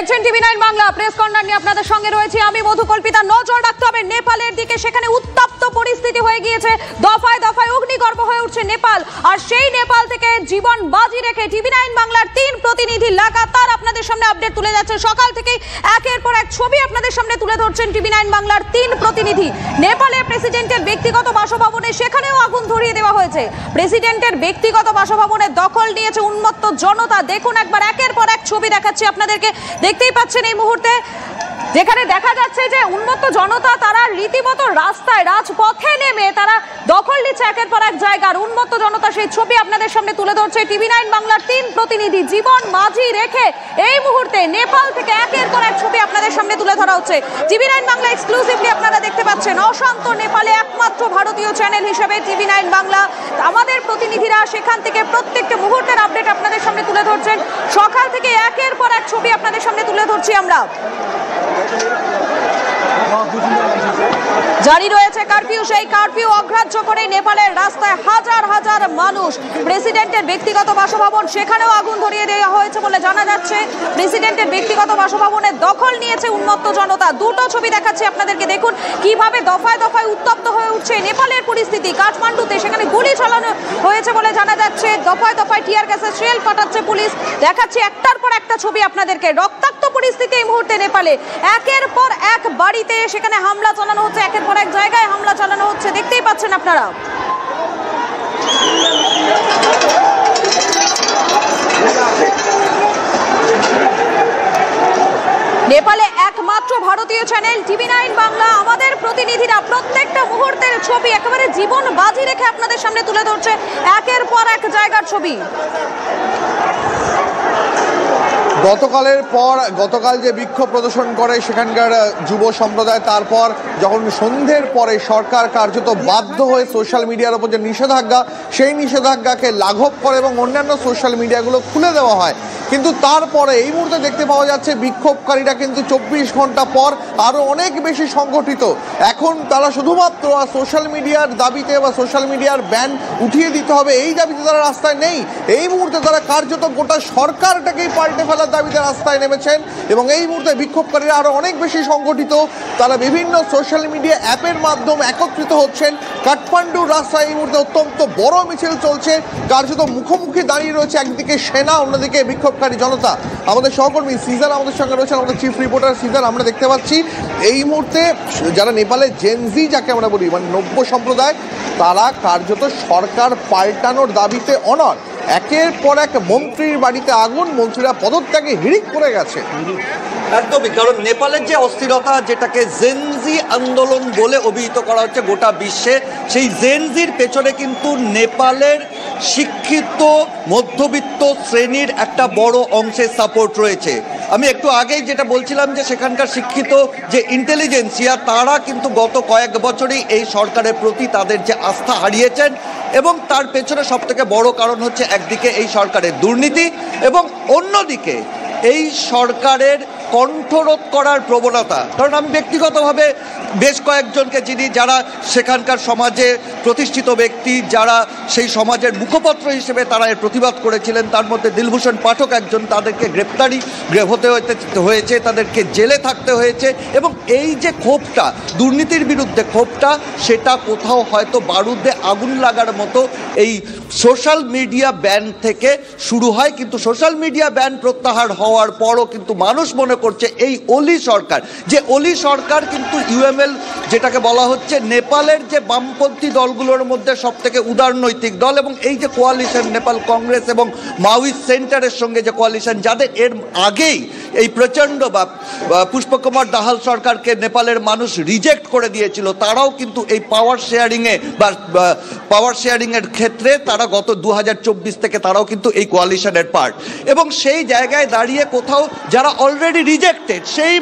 দেখছেন TV 9 Bangla. Press corner নিয়ে আপনাদের সঙ্গে রয়েছে আমি মধুকল্পিতা। নজর রাখতে হবে নেপালের দিকে, সেখানে উত্তপ্ত পরিস্থিতি হয়ে গিয়েছে, দফায় দফায় অগ্নিগর্ভ হয়ে উঠছে নেপাল। আর সেই নেপাল থেকে জীবন বাজি রেখে টিভি 9 বাংলার 3 প্রতিনিধি লাগাতার আপনাদের সামনে আপডেট তুলে যাচ্ছে। সকাল থেকেই একের পর এক ছবি আপনাদের সামনে তুলে ধরছেন টিভি 9 বাংলার 3 প্রতিনিধি। নেপালের প্রেসিডেন্টের ব্যক্তিগত বাসভবনে সেখানেও আগুন ধরিয়ে দেওয়া হয়েছে। প্রেসিডেন্টের ব্যক্তিগত বাসভবনের দখল নিয়েছে উন্মত্ত জনতা। দেখুন একবার একের পর এক ছবি দেখাচ্ছি আপনাদেরকে। দেখতেই পাচ্ছেন এই মুহূর্তে যেখানে দেখা যাচ্ছে যে উন্মত্ত জনতা তারা রীতিমতো রাস্তায় রাজপথে নেমে তারা দখল নিচ্ছে একের পর এক জায়গার। উন্মত্ত জনতা সেই ছবি আপনাদের সামনে তুলে ধরছে টিভি 9 বাংলার 3 প্রতিনিধি। জীবন বাজি রেখে এই মুহূর্তে নেপাল থেকে একের পর এক ছবি আপনাদের সামনে তুলে ধরা হচ্ছে। টিভি 9 বাংলা এক্সক্লুসিভলি আপনারা দেখতে পাচ্ছেন। অশান্ত নেপালে একমাত্র ভারতীয় চ্যানেল হিসেবে টিভি 9 বাংলা, আমাদের প্রতিনিধিরা সেখান থেকে প্রত্যেকটা মুহূর্তের আপডেট আপনাদের সামনে তুলে ধরছেন। সকাল থেকে একের পর এক ছবি আপনাদের সামনে তুলে ধরছি আমরা। জারি রয়েছে কারফিউ। সেই কারফিউ অগ্রাহ্য করে নেপালের রাস্তায় হাজার হাজার মানুষ। প্রেসিডেন্টের ব্যক্তিগত বাসভবন সেখানেও আগুন ধরিয়ে দেওয়া হয়েছে বলে জানা যাচ্ছে। প্রেসিডেন্টের ব্যক্তিগত বাসভবনের দখল নিয়েছে উন্মত্ত জনতা। দুটো ছবি দেখাচ্ছি আপনাদেরকে। দেখুন কিভাবে দফায় দফায় উত্তপ্ত হয়ে উঠছে নেপালের পরিস্থিতি। কাঠমান্ডুতে সেখানে গুলি চালানো হয়েছে বলে জানা যাচ্ছে। দফায় দফায় টিয়ার গ্যাসের শেল পাঠাচ্ছে পুলিশ। দেখাচ্ছি একটার পর একটা ছবি আপনাদেরকে। রক্তাক্ত পরিস্থিতি এই মুহূর্তে নেপালে। একের পর এক বাড়িতে সেখানে হামলা চালানো হচ্ছে, একের পর এক জায়গায় হামলা চালানো হচ্ছে, দেখতেই পাচ্ছেন আপনারা। নেপালে একমাত্র ভারতীয় চ্যানেল টিভি 9 বাংলা, আমাদের প্রতিনিধিরা প্রত্যেকটা মুহূর্তের ছবি একেবারে জীবন বাজি রেখে আপনাদের সামনে তুলে ধরছে একের পর এক জায়গার ছবি। গতকাল যে বিক্ষোভ প্রদর্শন করে সেখানকার যুব সম্প্রদায়, তারপর যখন সন্ধ্যের পরে সরকার কার্যত বাধ্য হয়ে সোশ্যাল মিডিয়ার ওপর যে নিষেধাজ্ঞা, সেই নিষেধাজ্ঞাকে লাঘব করে এবং অন্যান্য সোশ্যাল মিডিয়াগুলো খুলে দেওয়া হয়। কিন্তু তারপরে এই মুহূর্তে দেখতে পাওয়া যাচ্ছে বিক্ষোভকারীরা কিন্তু 24 ঘন্টা পর আরও অনেক বেশি সংগঠিত। এখন তারা শুধুমাত্র সোশ্যাল মিডিয়ার দাবিতে বা সোশ্যাল মিডিয়ার ব্যান উঠিয়ে দিতে হবে এই দাবিতে তারা রাস্তায় নেই। এই মুহূর্তে তারা কার্যত গোটা সরকারটাকেই পাল্টে ফেলার দাবিতে রাস্তায় নেমেছেন এবং এই মুহূর্তে বিক্ষোভকারীরা আরও অনেক বেশি সংগঠিত। তারা বিভিন্ন সোশ্যাল মিডিয়া অ্যাপের মাধ্যমে একত্রিত হচ্ছেন। কাঠমান্ডুর রাস্তায় এই মুহূর্তে অত্যন্ত বড় মিছিল চলছে। কার্যত মুখোমুখি দাঁড়িয়ে রয়েছে একদিকে সেনা, অন্যদিকে বিক্ষোভকারী জনতা। আমাদের সহকর্মী সিজার আমাদের সঙ্গে রয়েছেন, আমাদের চিফ রিপোর্টার সিজার। আমরা দেখতে পাচ্ছি এই মুহূর্তে যারা নেপালের জেনজি যাকে আমরা বলি, মানে নব্য সম্প্রদায়, তারা কার্যত সরকার পাল্টানোর দাবিতে অনড়। একের পর এক মন্ত্রীর বাড়িতে আগুন, মন্ত্রীরা পদত্যাগে হিড়িক পড়ে গেছে। একদমই, কারণ নেপালের যে অস্থিরতা, যেটাকে জেনজি আন্দোলন বলে অভিহিত করা হচ্ছে গোটা বিশ্বে, সেই জেনজির পেছনে কিন্তু নেপালের শিক্ষিত মধ্যবিত্ত শ্রেণীর একটা বড় অংশের সাপোর্ট রয়েছে। আমি একটু আগেই যেটা বলছিলাম যে সেখানকার শিক্ষিত যে ইন্টেলিজেন্সিয়া, তারা কিন্তু গত কয়েক বছরেই এই সরকারের প্রতি তাদের যে আস্থা হারিয়েছেন এবং তার পেছনে সবথেকে বড় কারণ হচ্ছে একদিকে এই সরকারের দুর্নীতি এবং অন্যদিকে এই সরকারের কণ্ঠরোধ করার প্রবণতা। কারণ আমি ব্যক্তিগতভাবে বেশ কয়েকজনকে চিনি যারা সেখানকার সমাজে প্রতিষ্ঠিত ব্যক্তি, যারা সেই সমাজের মুখপত্র হিসেবে তারা এর প্রতিবাদ করেছিলেন। তার মধ্যে দিলভূষণ পাঠক একজন। তাদেরকে গ্রেপ্তারি হতে হয়েছে, তাদেরকে জেলে থাকতে হয়েছে এবং এই যে ক্ষোভটা, দুর্নীতির বিরুদ্ধে ক্ষোভটা, সেটা কোথাও হয়তো বারুদে আগুন লাগার মতো এই সোশ্যাল মিডিয়া ব্যান থেকে শুরু হয়। কিন্তু সোশ্যাল মিডিয়া ব্যান প্রত্যাহার হওয়ার পরও কিন্তু মানুষ মনে করছে এই অলি সরকার, যে অলি সরকার কিন্তু ইউএমএল যেটাকে বলা হচ্ছে নেপালের যে বামপন্থী দলগুলোর মধ্যে সব থেকে উদারনৈতিক দল, এবং এই যে কোয়ালিশন নেপাল কংগ্রেস এবং মাওয়িস্ট সেন্টারের সঙ্গে যে কোয়ালিশন, যাদের এর আগেই এই প্রচণ্ড বা পুষ্পকুমার দাহাল সরকারকে নেপালের মানুষ রিজেক্ট করে দিয়েছিল, তারাও কিন্তু এই পাওয়ার শেয়ারিংয়ের ক্ষেত্রে তারা গত 2024 থেকে তারাও কিন্তু এই কোয়ালিশনের পার্ট। এবং সেই জায়গায় দাঁড়িয়ে কোথাও যারা অলরেডি রিজেক্টেড সেই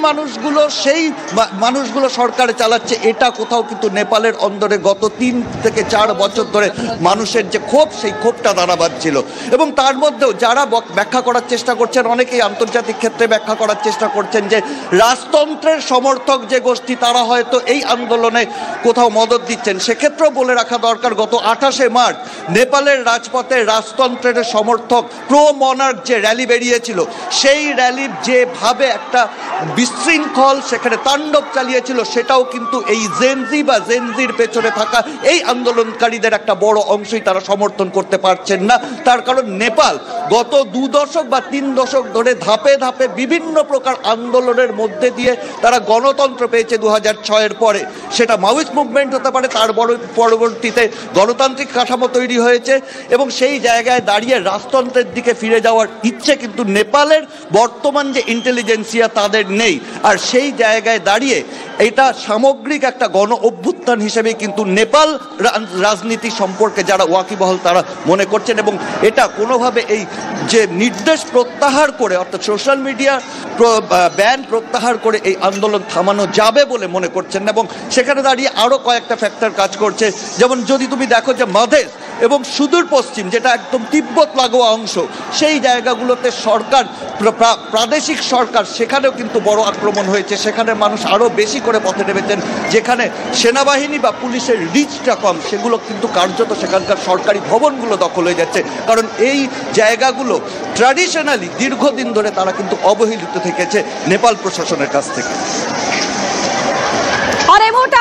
মানুষগুলো সরকার চালাচ্ছে এটা কোথাও কিন্তু নেপালের অন্দরে গত 3 থেকে 4 বছর ধরে মানুষের যে ক্ষোভ, সেই ক্ষোভটা দাঁড়া বাঁধছিল। এবং তার মধ্যেও যারা ব্যাখ্যা করার চেষ্টা করছেন, অনেকেই আন্তর্জাতিক ক্ষেত্রে ব্যাখ্যা করার চেষ্টা করছেন যে রাজতন্ত্রের সমর্থক যে গোষ্ঠী তারা হয়তো এই আন্দোলনে কোথাও মদত দিচ্ছেন। সেক্ষেত্রেও বলে রাখা দরকার, গত 28শে মার্চ নেপালের রাজপথে রাজতন্ত্রের সমর্থক প্রো মনার্ক যে র্যালি বেরিয়েছিল, সেই র্যালির যেভাবে একটা বিশৃঙ্খল সেখানে তাণ্ডব চালিয়েছিল, সেটাও কিন্তু এই জেনজি বা জেনজির পেছনে থাকা এই আন্দোলনকারীদের একটা বড় অংশই তারা সমর্থন করতে পারছেন না। তার কারণ নেপাল গত 2 দশক বা 3 দশক ধরে ধাপে ধাপে বিভিন্ন প্রকার আন্দোলনের মধ্যে দিয়ে তারা গণতন্ত্র পেয়েছে 2006-এর পরে। সেটা মাওয়িস্ট মুভমেন্ট হতে পারে, তার পরবর্তীতে গণতান্ত্রিক কাঠামো তৈরি হয়েছে এবং সেই জায়গায় দাঁড়িয়ে রাজতন্ত্রের দিকে ফিরে যাওয়ার ইচ্ছে কিন্তু নেপালের বর্তমান যে ইন্টেলিজেন্সিয়া তাদের নেই। আর সেই জায়গায় দাঁড়িয়ে এটা সামগ্রিক একটা গণ অভ্যুত্থান হিসেবে কিন্তু নেপাল রাজনীতি সম্পর্কে যারা ওয়াকিবহাল তারা মনে করছেন এবং এটা কোনোভাবে এই যে নির্দেশ প্রত্যাহার করে, অর্থাৎ সোশ্যাল মিডিয়া ব্যান প্রত্যাহার করে এই আন্দোলন থামানো যাবে বলে মনে করছেন না। এবং সেখানে দাঁড়িয়ে আরও কয়েকটা ফ্যাক্টর কাজ করছে, যেমন যদি তুমি দেখো যে মাধেশ এবং সুদূর পশ্চিম যেটা একদম তিব্বত লাগোয়া অংশ, সেই জায়গাগুলোতে সরকার, প্রাদেশিক সরকার, সেখানেও কিন্তু বড় আক্রমণ হয়েছে। সেখানে মানুষ আরও বেশি করে পথে নেমেছেন। যেখানে সেনাবাহিনী বা পুলিশের রিচটা কম, সেগুলো কিন্তু কার্যত সেখানকার সরকারি ভবনগুলো দখল হয়ে যাচ্ছে। কারণ এই জায়গাগুলো ট্র্যাডিশনালি দীর্ঘদিন ধরে তারা কিন্তু অবহেলিত থেকেছে নেপাল প্রশাসনের কাছ থেকে। আর এই মুহূর্তে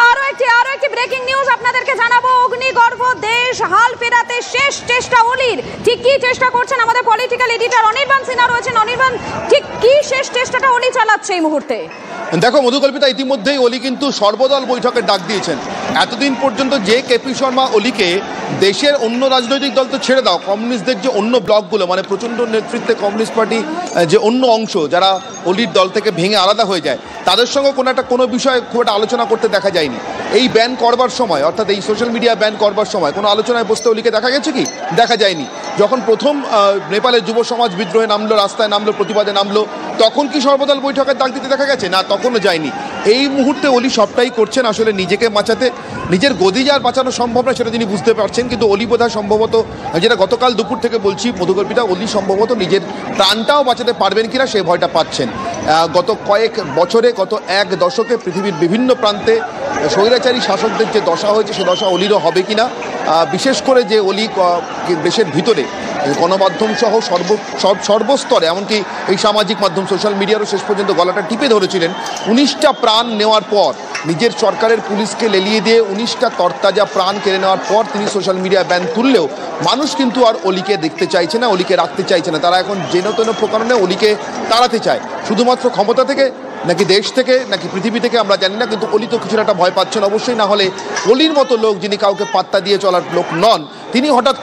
আরো একটি ব্রেকিং নিউজ আপনাদেরকে জানাবো। অগ্নিগর্ভ দেশ হাল ফেরাতে শেষ চেষ্টা অলির। ঠিক কি চেষ্টা করছেন আমাদের পলিটিক্যাল এডিটর অনির্বাণ সিনহা রয়েছেন। অনির্বাণ, ঠিক কি শেষ চেষ্টাটা অলি চালাচ্ছে এই মুহূর্তে? দেখো মধুকল্পিতা, ইতিমধ্যেই অলি কিন্তু সর্বদল বৈঠকের ডাক দিয়েছেন। এতদিন পর্যন্ত যে কেপি শর্মা অলিকে দেশের অন্য রাজনৈতিক দল তো ছেড়ে দাও, কমিউনিস্টদের যে অন্য ব্লকগুলো, মানে প্রচণ্ড নেতৃত্বে কমিউনিস্ট পার্টি যে অন্য অংশ যারা অলির দল থেকে ভেঙে আলাদা হয়ে যায়, তাদের সঙ্গে কোনো বিষয়ে খুব একটা আলোচনা করতে দেখা যায়নি। এই ব্যান করবার সময়, অর্থাৎ এই সোশ্যাল মিডিয়া ব্যান করবার সময় কোনো আলোচনায় বসতে অলিকে দেখা গেছে কি? দেখা যায়নি। যখন প্রথম নেপালের যুব সমাজ বিদ্রোহে নামলো, রাস্তায় নামলো, প্রতিবাদে নামলো, তখন কি সর্বদল বৈঠকের ডাক দিতে দেখা গেছে? না, তখনও যায়নি। এই মুহূর্তে অলি সবটাই করছেন আসলে নিজেকে বাঁচাতে। নিজের গদি যার বাঁচানো সম্ভব না সেটা তিনি বুঝতে পারছেন, কিন্তু অলি বোধহয় সম্ভবত, যেটা গতকাল দুপুর থেকে বলছি মধুকল্পিতা, অলি সম্ভবত নিজের প্রাণটাও বাঁচাতে পারবেন কিনা সেই ভয়টা পাচ্ছেন। গত কয়েক বছরে, গত 1 দশকে পৃথিবীর বিভিন্ন প্রান্তে স্বৈরাচারী শাসকদের যে দশা হয়েছে, সে দশা অলিরও হবে কিনা। বিশেষ করে যে অলি দেশের ভিতরে গণমাধ্যম সহ সর্বস্তরে, এমনকি এই সামাজিক মাধ্যম সোশ্যাল মিডিয়ারও শেষ পর্যন্ত গলাটা টিপে ধরেছিলেন। 19টা প্রাণ নেওয়ার পর, নিজের সরকারের পুলিশকে লেলিয়ে দিয়ে 19টা তরতাজা প্রাণ কেড়ে নেওয়ার পর তিনি সোশ্যাল মিডিয়া ব্যান তুললেও মানুষ কিন্তু আর অলিকে দেখতে চাইছে না, অলিকে রাখতে চাইছে না। তারা এখন যেন তেন প্রকারণে অলিকে তাড়াতে চায়, শুধুমাত্র ক্ষমতা থেকে নাকি দেশ থেকে নাকি পৃথিবী থেকে আমরা জানি না, কিন্তু অলি তো কিছুটা একটা ভয় পাচ্ছেন অবশ্যই। না হলে অলির মতো লোক, যিনি কাউকে পাত্তা দিয়ে চলার লোক নন, তিনি হঠাৎ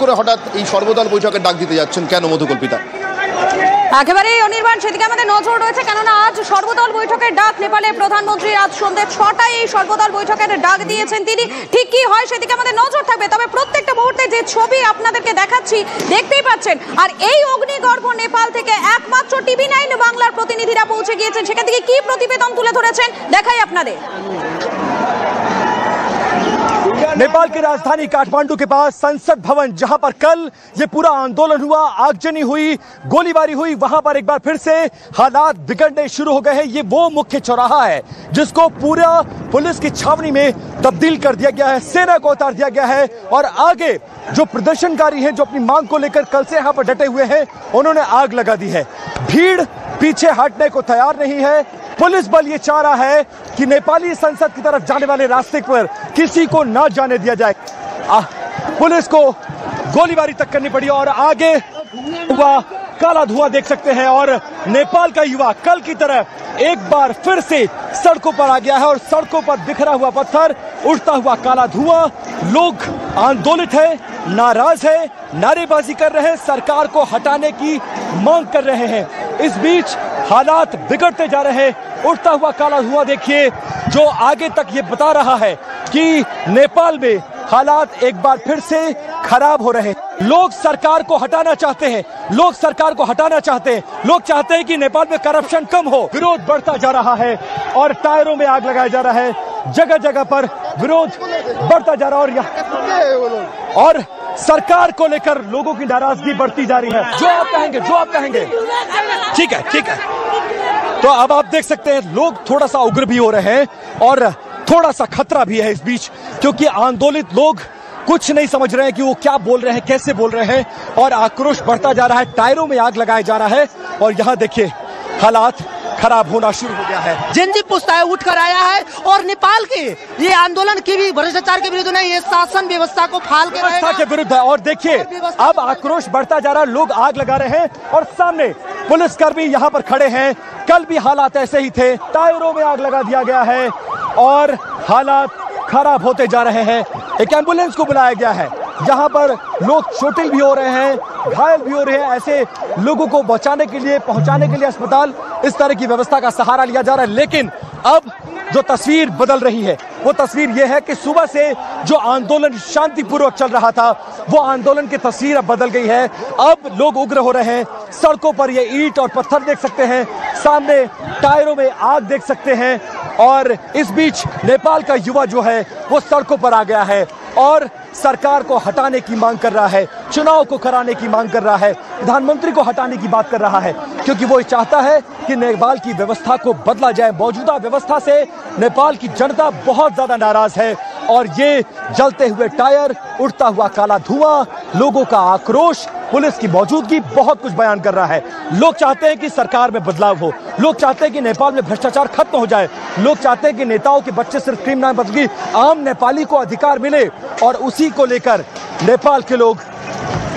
এই সর্বদল বৈঠকে ডাক দিতে যাচ্ছেন কেন মধুকল্পিতা? একেবারে অনির্বাণ, সেদিকে আমাদের নজর রয়েছে, কেননা আজ সর্বদল বৈঠকের ডাক নেপালের প্রধানমন্ত্রী আজ সন্ধ্যে 6টায় এই সর্বদল বৈঠকের ডাক দিয়েছেন তিনি। ঠিক কি হয় সেদিকে আমাদের নজর থাকবে। তবে প্রত্যেকটা মুহূর্তে যে ছবি আপনাদেরকে দেখাচ্ছি দেখতেই পাচ্ছেন। আর এই অগ্নিগর্ভ নেপাল থেকে একমাত্র TV9 বাংলার প্রতিনিধিরা পৌঁছে গিয়েছেন। সেখান থেকে কি প্রতিবেদন তুলে ধরেছেন দেখাই আপনাদের। नेपाल की राजधानी काठमांडू के पास संसद भवन, जहां पर कल ये पूरा आंदोलन हुआ, आगजनी हुई, गोलीबारी हुई, वहां पर एक बार फिर से हालात बिगड़ने शुरू हो गए हैं। ये वो मुख्य चौराहा है जिसको पूरा पुलिस की छावनी में तब्दील कर दिया गया है, सेना को उतार दिया गया है और आगे जो प्रदर्शनकारी हैं, जो अपनी मांग को लेकर कल से यहां पर डटे हुए हैं, उन्होंने आग लगा दी है। भीड़ पीछे हटने को तैयार नहीं है। पुलिस बल ये चाह रहा है कि नेपाली संसद की तरफ जाने वाले रास्ते पर किसी को न जाने दिया जाए। पुलिस को गोलीबारी तक करनी पड़ी और आगे हुआ काला धुआं देख सकते हैं और नेपाल का युवा कल की तरह एक बार फिर से सड़कों पर आ गया है और सड़कों पर बिखरा हुआ पत्थर, उड़ता हुआ काला धुआं। लोग आंदोलित है, नाराज है, नारेबाजी कर रहे हैं, सरकार को हटाने की मांग कर रहे हैं। इस बीच हालात बिगड़ते जा रहे हैं। उड़ता हुआ काला धुआं देखिए, जो आगे तक ये बता रहा है कि नेपाल में हालात एक बार फिर से खराब हो रहे हैं। लोग सरकार को हटाना चाहते हैं, लोग सरकार को हटाना चाहते हैं, लोग चाहते हैं कि नेपाल में करप्शन कम हो। विरोध बढ़ता जा रहा है और टायरों में आग लगाया जा रहा है। जगह जगह पर विरोध बढ़ता जा रहा है और सरकार को लेकर लोगों की नाराजगी बढ़ती जा रही है। जो आप कहेंगे ठीक है। तो अब आप देख सकते हैं लोग थोड़ा सा उग्र भी हो रहे हैं और थोड़ा सा खतरा भी है इस बीच, क्योंकि आंदोलित लोग कुछ नहीं समझ रहे हैं कि वो क्या बोल रहे हैं, कैसे बोल रहे हैं, और आक्रोश बढ़ता जा रहा है। टायरों में आग लगाया जा रहा है और यहां देखिए हालात खराब होना शुरू हो गया है। जेनजी पुस्ताएं उठकर आया है और नेपाल के ये आंदोलन की भी भ्रष्टाचार के विरुद्ध नहीं, ये शासन व्यवस्था को फाल के व्यवस्था के विरुद्ध है। और देखिए अब आक्रोश बढ़ता जा रहा है, लोग आग लगा रहे हैं और सामने पुलिसकर्मी यहाँ पर खड़े हैं। कल भी हालात ऐसे ही थे, टायरों में आग लगा दिया गया है और हालात खराब होते जा रहे हैं। एक एम्बुलेंस को बुलाया गया है, जहां पर लोग चोटिल भी हो रहे हैं, घायल भी हो रहे हैं। ऐसे लोगों को बचाने के लिए, पहुंचाने के लिए अस्पताल, इस तरह की व्यवस्था का सहारा लिया जा रहा है। लेकिन अब जो तस्वीर बदल रही है वो तस्वीर यह है कि सुबह से जो आंदोलन शांतिपूर्वक चल रहा था वो आंदोलन की तस्वीर अब बदल गई है। अब लोग उग्र हो रहे हैं, सड़कों पर ये ईंट और पत्थर देख सकते हैं, सामने टायरों में आग देख सकते हैं। और इस बीच नेपाल का युवा जो है वो सड़कों पर आ गया है और सरकार को हटाने की मांग कर रहा है, चुनाव को कराने की मांग कर रहा है, प्रधानमंत्री को हटाने की बात कर रहा है, क्योंकि वो चाहता है कि नेपाल की व्यवस्था को बदला जाए। मौजूदा व्यवस्था से नेपाल की जनता बहुत ज्यादा नाराज है और ये जलते हुए टायर, उड़ता हुआ काला धुआं, लोगों का आक्रोश, पुलिस की मौजूदगी बहुत कुछ बयान कर रहा है। लोग चाहते हैं कि सरकार में बदलाव हो, लोग चाहते हैं कि नेपाल में भ्रष्टाचार खत्म हो जाए, लोग चाहते हैं कि नेताओं के बच्चे सिर्फ क्रिमिनल बल्कि आम नेपाली को अधिकार मिले। और उसी को लेकर नेपाल के लोग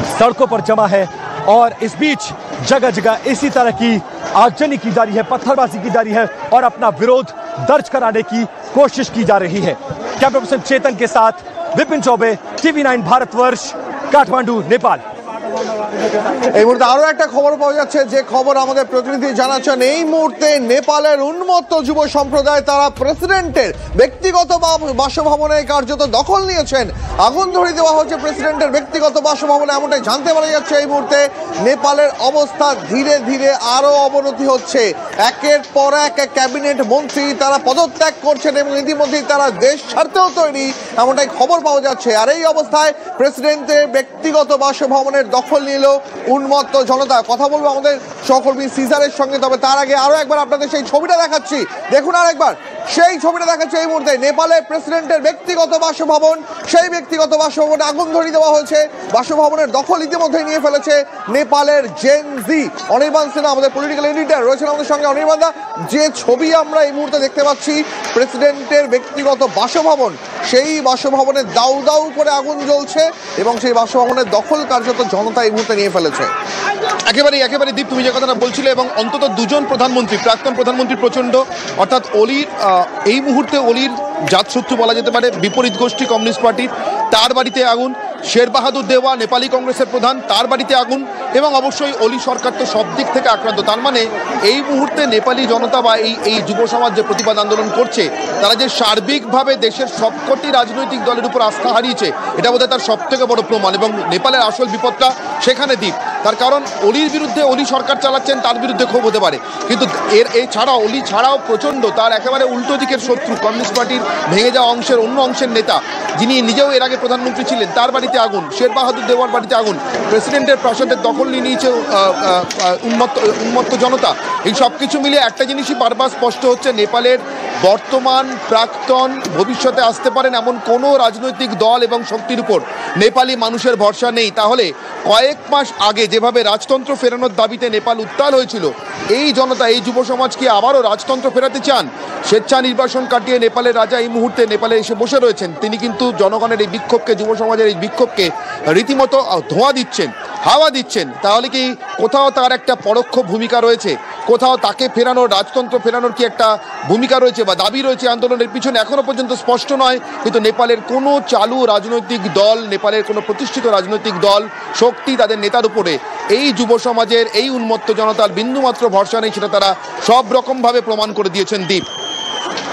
सड़कों पर जमा है और इस बीच जगह जगह इसी तरह की आगजनी की जा रही है, पत्थरबाजी की जा रही है और अपना विरोध दर्ज कराने की कोशिश की जा रही है। कैमरा पर्सन चेतन के साथ विपिन चौबे, TV9 भारतवर्ष, काठमांडू, नेपाल। এই মুহূর্তে আরো একটা খবর পাওয়া যাচ্ছে, যে খবর আমাদের প্রতিনিধি জানাচ্ছেন। এই মুহূর্তে নেপালের উন্মত্ত যুব সম্প্রদায় তারা প্রেসিডেন্টের ব্যক্তিগত বাসভবনে কার্যত দখল নিয়েছেন। আগুন ধরিয়ে দেওয়া হচ্ছে প্রেসিডেন্টের ব্যক্তিগত বাসভবনে, এমনটাই জানতে পারা যাচ্ছে। এই মুহূর্তে নেপালের অবস্থা ধীরে ধীরে আরো অবনতি হচ্ছে। একের পর এক ক্যাবিনেট মন্ত্রী তারা পদত্যাগ করছেন এবং ইতিমধ্যেই তারা দেশ ছাড়তেও তৈরি, এমনটাই খবর পাওয়া যাচ্ছে। আর এই অবস্থায় প্রেসিডেন্টের ব্যক্তিগত বাসভবনের দখল নিল উন্মত্ত জনতা। কথা বলবো আমাদের সহকর্মী সিজারের সঙ্গে, তবে তার আগে আরো একবার আপনাদের সেই ছবিটা দেখাচ্ছি। দেখুন আরেকবার সেই ছবিটা দেখাচ্ছে। এই মুহূর্তে নেপালের প্রেসিডেন্টের ব্যক্তিগত বাসভবন, সেই ব্যক্তিগত বাসভবনে আগুন ধরিয়ে দেওয়া হয়েছে। বাসভবনের দখল ইতিমধ্যেই নিয়ে ফেলেছে নেপালের জেন জি। অনির্বাণ সিনহা আমাদের পলিটিক্যাল এডিটর রয়েছেন আমাদের সঙ্গে। অনির্বাণ দা, যে ছবি আমরা এই মুহূর্তে দেখতে পাচ্ছি প্রেসিডেন্টের ব্যক্তিগত বাসভবন, সেই বাসভবনে দাউ দাউ করে আগুন জ্বলছে এবং সেই বাসভবনের দখল কার্যত জনতা এই মুহূর্তে নিয়ে ফেলেছে। একেবারে দীপ, তুমি যে কথাটা বলছিলে, এবং অন্তত দুজন প্রধানমন্ত্রী, প্রাক্তন প্রধানমন্ত্রী প্রচণ্ড অর্থাৎ অলির, এই মুহূর্তে অলির জাতশত্রু বলা যেতে পারে বিপরীত গোষ্ঠী কমিউনিস্ট পার্টির, তার বাড়িতে আগুন। শের বাহাদুর দেওয়া নেপালি কংগ্রেসের প্রধান, তার বাড়িতে আগুন। এবং অবশ্যই অলি সরকার তো সব দিক থেকে আক্রান্ত। তার মানে এই মুহূর্তে নেপালি জনতা বা এই যুব সমাজ যে প্রতিবাদ আন্দোলন করছে, তারা যে সার্বিকভাবে দেশের সবকটি রাজনৈতিক দলের উপর আস্থা হারিয়েছে, এটা বোধহয় তার সব থেকে বড় প্রমাণ। এবং নেপালের আসল বিপদটা সেখানে দ্বীপ। তার কারণ অলির বিরুদ্ধে, অলি সরকার চালাচ্ছেন, তার বিরুদ্ধে ক্ষোভ হতে পারে, কিন্তু এছাড়াও অলি ছাড়াও প্রচণ্ড তার একেবারে উল্টো দিকের শত্রু কমিউনিস্ট পার্টির ভেঙে যাওয়া অংশের অন্য অংশের নেতা, যিনি নিজেও এর আগে প্রধানমন্ত্রী ছিলেন, তার বাড়িতে আগুন। শের বাহাদুর দেওয়ার বাড়িতে আগুন। প্রেসিডেন্টের প্রাসাদের দখল নিয়ে নিয়েছে উন্মত্ত জনতা। এই সব কিছু মিলিয়ে একটা জিনিসই বারবার স্পষ্ট হচ্ছে, নেপালের বর্তমান, প্রাক্তন, ভবিষ্যতে আসতে পারেন এমন কোনো রাজনৈতিক দল এবং শক্তির উপর নেপালি মানুষের ভরসা নেই। তাহলে কয়েক মাস আগে যেভাবে রাজতন্ত্র ফেরানোর দাবিতে নেপাল উত্তাল হয়েছিল, এই জনতা, এই যুব সমাজ কি আবারও রাজতন্ত্র ফেরাতে চান? স্বেচ্ছা নির্বাসন কাটিয়ে নেপালের রাজা এই মুহূর্তে নেপালে এসে বসে রয়েছেন। তিনি কিন্তু জনগণের এই বিক্ষোভকে, যুব সমাজের এই বিক্ষোভকে রীতিমতো ধোঁয়া দিচ্ছেন, হাওয়া দিচ্ছেন। তাহলে কি কোথাও তার একটা পরোক্ষ ভূমিকা রয়েছে, কোথাও তাকে ফেরানোর, রাজতন্ত্র ফেরানোর কি একটা ভূমিকা রয়েছে বা দাবি রয়েছে আন্দোলনের পিছনে, এখনো পর্যন্ত স্পষ্ট নয়। কিন্তু নেপালের কোনো চালু রাজনৈতিক দল, নেপালের কোনো প্রতিষ্ঠিত রাজনৈতিক দল, শক্তি, তাদের নেতার উপরে এই যুব সমাজের, এই উন্মত্ত জনতার বিন্দুমাত্র ভরসা নেই, সেটা তারা সব রকমভাবে প্রমাণ করে দিয়েছেন দীপ।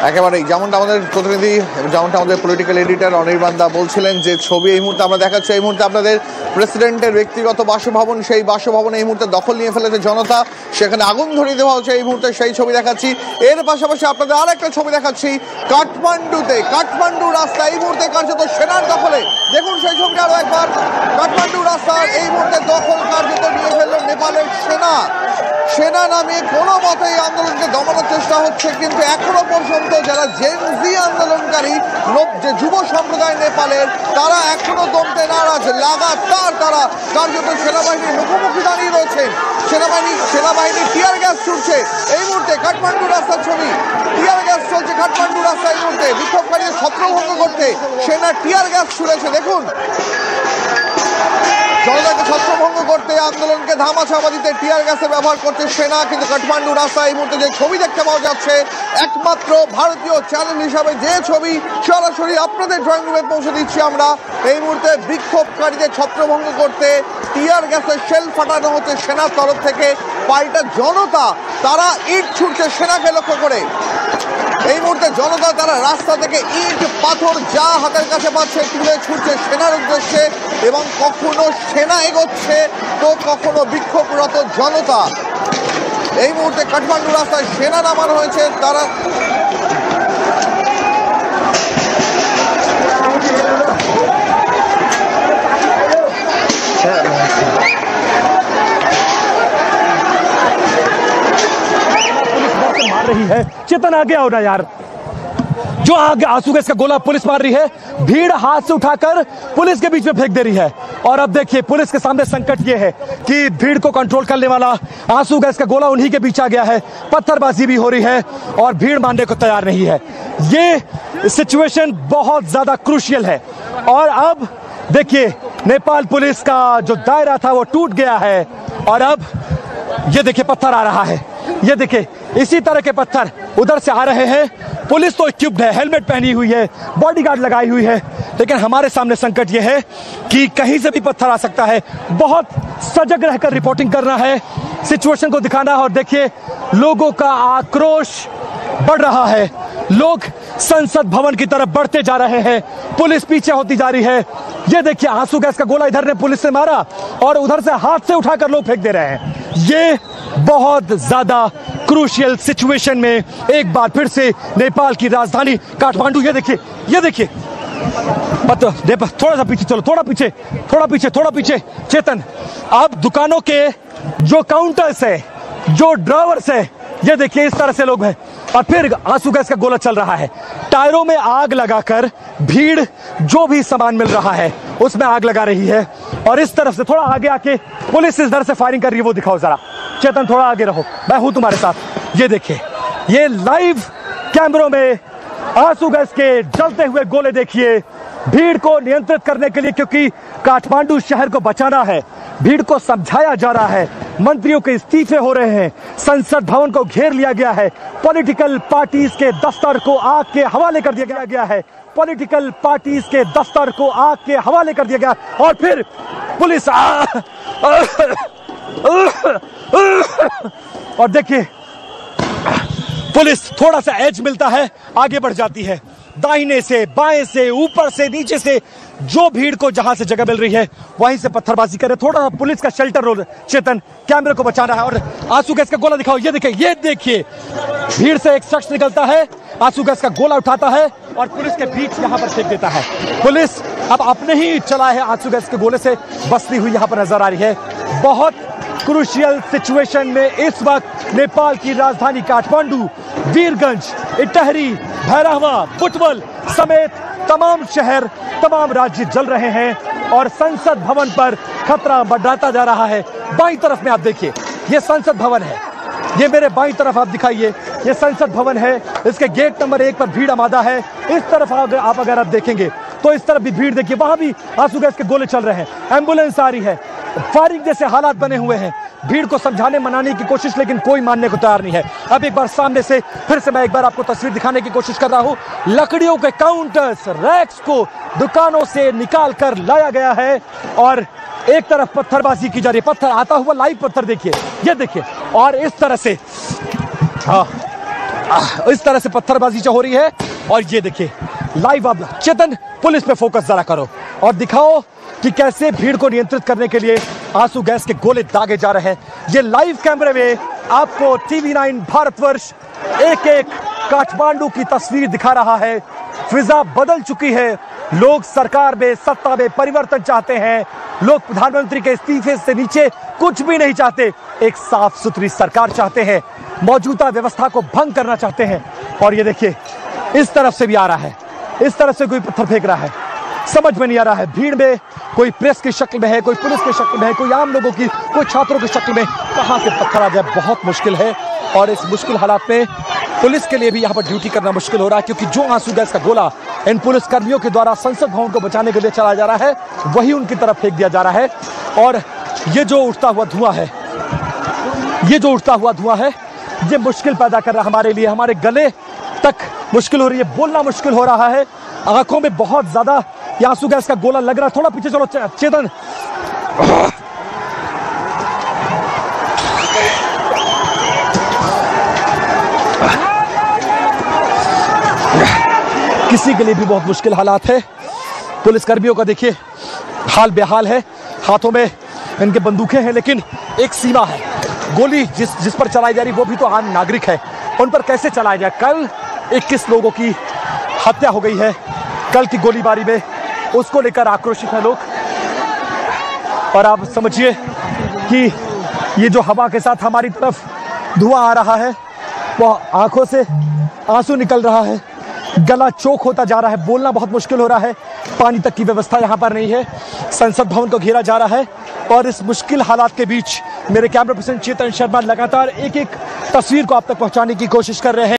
একেবারেই যেমনটা আমাদের প্রতিনিধি, যেমনটা আমাদের পলিটিক্যাল এডিটর অনির্বাণ দা বলছিলেন, যে ছবি এই মুহূর্তে আমরা দেখাচ্ছি, এই মুহূর্তে আপনাদের প্রেসিডেন্টের ব্যক্তিগত বাসভবন, সেই বাসভবনে এই মুহূর্তে দখল নিয়ে ফেলেছে জনতা, সেখানে আগুন ধরিয়ে দেওয়া হচ্ছে এই মুহূর্তে, সেই ছবি দেখাচ্ছি। এর পাশাপাশি আপনাদের আর একটা ছবি দেখাচ্ছি কাঠমান্ডুতে, কাঠমান্ডু রাস্তা এই মুহূর্তে কার্যত সেনার দখলে। দেখুন সেই ছবিটা আরো একবার, কাঠমান্ডু রাস্তা এই মুহূর্তে দখল কার্যত নিয়ে ফেলল নেপালের সেনা। সেনা নামে কোনো মতেই আন্দোলনকে দমানোর চেষ্টা হচ্ছে, কিন্তু এখনো পর্যন্ত যারা জেনজি আন্দোলনকারী যে যুব সম্প্রদায় নেপালের, তারা এখনো দমতে নারাজ। লাগাতার তারা কার্যত সেনাবাহিনীর মুখোমুখি দাঁড়িয়ে রয়েছেন। সেনাবাহিনী টিয়ার গ্যাস ছুটছে এই মুহূর্তে। কাঠমান্ডু রাস্তার ছবি, টিয়ার গ্যাস চলছে কাঠমান্ডু রাস্তা এই মুহূর্তে। বিক্ষোভকারীদের ছত্রভঙ্গ করতে সেনা টিয়ার গ্যাস ছুড়েছে। দেখুন জনতাকে ছত্রভঙ্গ করতে, আন্দোলনকে ধামাচাপা দিতে টিয়ার গ্যাসের ব্যবহার করছে সেনা। কিন্তু কাঠমান্ডু রাস্তা এই মুহূর্তে যে ছবি দেখতে পাওয়া যাচ্ছে, একমাত্র ভারতীয় চ্যানেল হিসাবে যে ছবি সরাসরি আপনাদের ড্রয়িং রুমে পৌঁছে দিচ্ছি আমরা। এই মুহূর্তে বিক্ষোভকারীদের ছত্রভঙ্গ করতে টিয়ার গ্যাসের শেল ফাটানো হচ্ছে সেনার তরফ থেকে। পাল্টা জনতা তারা ইট ছুটছে সেনাকে লক্ষ্য করে। এই মুহূর্তে জনতা তারা রাস্তা থেকে ইট পাথর যা হাতের কাছে পাচ্ছে তুলে ছুটছে সেনার উদ্দেশ্যে, এবং কখনো সেনা এগোচ্ছে তো কখনো বিক্ষোভরত জনতা। এই মুহূর্তে কাঠমান্ডু রাস্তায় সেনা নামানো হয়েছে। তারা मार रही है। चेतन आगे आओ ना यार, जो आगे आंसू गैस का गोला पुलिस मार रही है, भीड़ हाथ से उठाकर पुलिस के बीच में फेंक दे रही है। और अब देखिए पुलिस के सामने संकट ये है कि भीड़ को कंट्रोल करने वाला आंसू गैस का गोला उन्हीं के बीच आ गया है। पत्थरबाजी भी हो रही है और भीड़ मानने को तैयार नहीं है। ये सिचुएशन बहुत ज्यादा क्रूशियल है। और अब देखिए नेपाल पुलिस का जो दायरा था वो टूट गया है। और अब ये देखिए पत्थर आ रहा है, ये देखिए इसी तरह के पत्थर उधर से आ रहे हैं। पुलिस तो इक्विप्ड है, हेलमेट पहनी हुई है, बॉडीगार्ड लगाई हुई है, लेकिन हमारे सामने संकट यह है कि कहीं से भी पत्थर आ सकता है। बहुत सजग रहकर रिपोर्टिंग करना है, सिचुएशन को दिखाना है। और देखिए लोगों का आक्रोश बढ़ रहा है, लोग संसद भवन की तरफ बढ़ते जा रहे हैं, पुलिस पीछे होती जा रही है। ये देखिए आंसू गैस का गोला इधर ने पुलिस से मारा और उधर से हाथ से उठाकर लोग फेंक दे रहे हैं। ये बहुत ज्यादा क्रूशियल सिचुएशन में एक बार फिर से नेपाल की राजधानी काठमांडू, ये देखिए थोड़ा सा पीछे चलो, थोड़ा पीछे चेतन। अब दुकानों के जो काउंटर्स है, जो ड्रावर्स है, ये देखिए इस तरह से लोग हैं। और फिर आंसू गैस का गोला चल रहा है। टायरों में आग लगाकर भीड़ जो भी सामान मिल रहा है उसमें आग लगा रही है। और इस तरफ से थोड़ा आगे आके पुलिस इस तरह से फायरिंग कर रही है, वो दिखाओ जरा। चेतन थोड़ा आगे रहो, मैं हूं तुम्हारे साथ। ये देखिए ये लाइव कैमरों में आंसू गैस के जलते हुए गोले देखिए, भीड़ को नियंत्रित करने के लिए, क्योंकि काठमांडू शहर को बचाना है। भीड़ को समझाया जा रहा है, मंत्रियों के इस्तीफे हो रहे हैं, संसद भवन को घेर लिया गया है, पॉलिटिकल पार्टीज के दफ्तर को आग के हवाले कर दिया गया है, पॉलिटिकल पार्टीज के दफ्तर को आग के हवाले कर दिया गया। और फिर पुलिस और देखिए पुलिस थोड़ा सा एज मिलता है, आगे बढ़ जाती है, दाहिने से बाएं से ऊपर से नीचे से जो भीड़ को जहां से जगह मिल रही है वहीं से पत्थरबाजी करे। थोड़ा सा पुलिस का शेल्टर रोल, चेतन कैमरे को बचाना है। और आंसू गैस का गोला दिखाओ, ये देखिए भीड़ से एक शख्स निकलता है, आंसू गैस का गोला उठाता है और पुलिस के बीच यहां पर फेंक देता है। पुलिस अब अपने ही चला है आंसू गैस के गोले से बसती हुई यहां पर नजर आ रही है। बहुत क्रूशियल सिचुएशन में इस वक्त नेपाल की राजधानी काठमांडू, वीरगंज, इटहरी, भैरहवा, बुटवल समेत तमाम शहर, तमाम राज्य जल रहे हैं और संसद भवन पर खतरा बढ़ाता जा रहा है। बाईं तरफ में आप देखिए ये संसद भवन है, ये मेरे बाईं तरफ आप दिखाइए, ये संसद भवन है। इसके गेट नंबर 1 पर भीड़ आमादा है। इस तरफ अगर आप देखेंगे तो इस तरफ भी भीड़ देखिए, वहां भी आंसू गैस के गोले चल रहे हैं, एम्बुलेंस आ रही है, फायरिंग जैसे हालात बने हुए हैं। भीड़ को समझाने मनाने की कोशिश, लेकिन कोई मानने को तैयार नहीं है। अब एक बार सामने से फिर से मैं एक बार आपको तस्वीर दिखाने की कोशिश कर रहा हूं। लकड़ियों के काउंटर्स, रैक्स को दुकानों से निकाल कर लाया गया है और एक तरफ पत्थरबाजी की जा रही है, पत्थर आता हुआ लाइव पत्थर देखिए, ये देखिए। और इस तरह से इस तरह से पत्थरबाजी हो रही है। और ये देखिए लाइव, अब चेतन पुलिस पे फोकस जरा करो और दिखाओ कि कैसे भीड़ को नियंत्रित करने के लिए आंसू गैस के गोले दागे जा रहे हैं। ये लाइव कैमरे में आपको TV9 भारतवर्ष एक एक काठमांडू की तस्वीर दिखा रहा है। फिजा बदल चुकी है, लोग सरकार में, सत्ता में परिवर्तन चाहते हैं, लोग प्रधानमंत्री के इस्तीफे से नीचे कुछ भी नहीं चाहते, एक साफ सुथरी सरकार चाहते हैं, मौजूदा व्यवस्था को भंग करना चाहते हैं। और ये देखिए इस तरफ से भी आ रहा है, इस तरफ से कोई पत्थर फेंक रहा है, समझ में नहीं आ रहा है। भीड़ में कोई प्रेस की शक्ल में है, कोई पुलिस की शक्ल में है, कोई आम लोगों की, कोई छात्रों की शक्ल में, कहां से पत्थर आ जाए बहुत मुश्किल है। और इस मुश्किल हालात में पुलिस के लिए भी यहां पर ड्यूटी करना मुश्किल हो रहा है, क्योंकि जो आंसू गैस का गोला इन पुलिस कर्मियों के द्वारा संसद भवन को बचाने के लिए चलाया जा रहा है, वही उनकी तरफ फेंक दिया जा रहा है। और ये जो उठता हुआ धुआं है, ये जो उठता हुआ धुआं है, ये मुश्किल पैदा कर रहा है हमारे लिए, हमारे गले तक मुश्किल हो रही है, बोलना मुश्किल हो रहा है, आंखों में बहुत ज्यादा आंसू गैस का गोला लग रहा है। थोड़ा पीछे चलो चेतन। किसी के लिए भी बहुत मुश्किल हालात है। पुलिस कर्मियों का देखिए हाल बेहाल है, हाथों में इनके बंदूकें हैं, लेकिन एक सीमा है। गोली जिस पर चलाई जा रही वो भी तो आम नागरिक है, उन पर कैसे चलाया जाए। कल 21 लोगों की हत्या हो गई है, कल की गोलीबारी में, उसको लेकर आक्रोशित है लोग। और आप समझिए कि ये जो हवा के साथ हमारी तरफ धुआं आ रहा है, वो आंखों से आंसू निकल रहा है, गला चोक होता जा रहा है, बोलना बहुत मुश्किल हो रहा है, पानी तक की व्यवस्था यहाँ पर नहीं है, संसद भवन को घेरा जा रहा है। और इस मुश्किल हालात के बीच मेरे कैमरा पर्सन चेतन शर्मा लगातार एक एक तस्वीर को आप तक पहुंचाने की कोशिश कर रहे हैं।